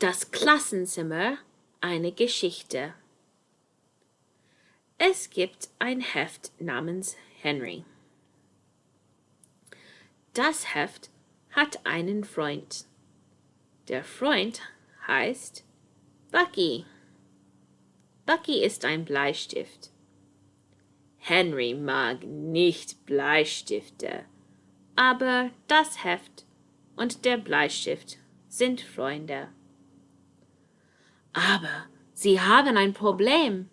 Das Klassenzimmer, eine Geschichte. Es gibt ein Heft namens Henry. Das Heft hat einen Freund. Der Freund heißt Bucky. Bucky ist ein Bleistift. Henry mag nicht Bleistifte, aber das Heft und der Bleistift sind Freunde. Aber sie haben ein Problem.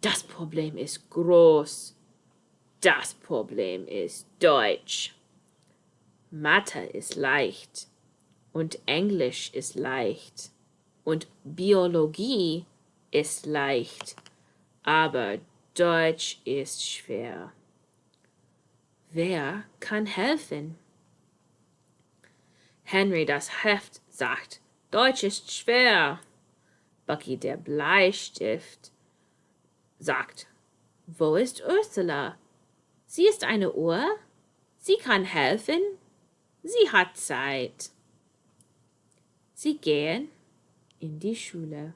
Das Problem ist groß. Das Problem ist Deutsch. Mathe ist leicht und Englisch ist leicht und Biologie ist leicht, aber Deutsch ist schwer. Wer kann helfen? Henry das Heft sagt, Deutsch ist schwer. Bucky der Bleistift sagt, wo ist Ursula? Sie ist eine Uhr. Sie kann helfen. Sie hat Zeit. Sie gehen in die Schule.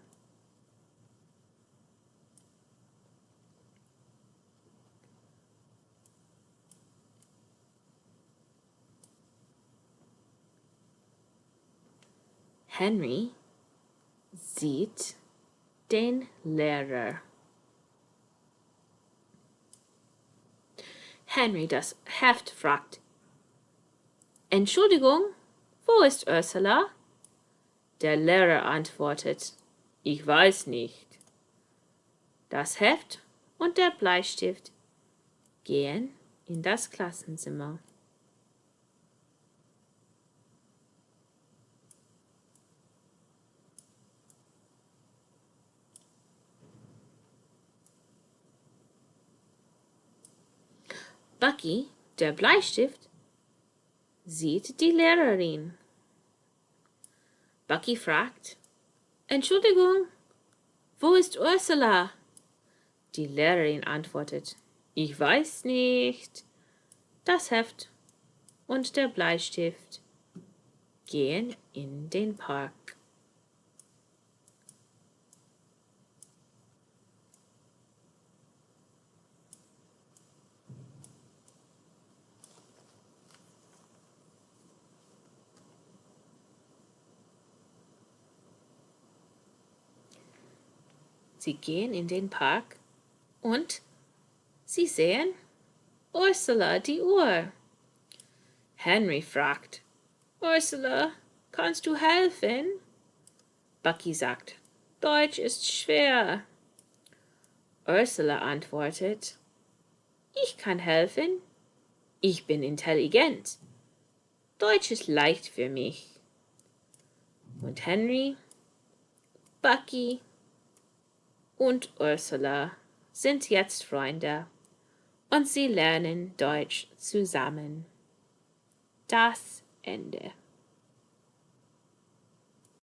Henry sieht den Lehrer. Henry das Heft fragt, Entschuldigung, wo ist Ursula? Der Lehrer antwortet, ich weiß nicht. Das Heft und der Bleistift gehen in das Klassenzimmer. Bucky, der Bleistift, sieht die Lehrerin. Bucky fragt, Entschuldigung, wo ist Ursula? Die Lehrerin antwortet, ich weiß nicht. Das Heft und der Bleistift gehen in den Park. Sie gehen in den Park und sie sehen Ursula, die Uhr. Henry fragt, Ursula, kannst du helfen? Bucky sagt, Deutsch ist schwer. Ursula antwortet, ich kann helfen. Ich bin intelligent. Deutsch ist leicht für mich. Und Henry, Bucky und Ursula sind jetzt Freunde und sie lernen Deutsch zusammen. Das Ende.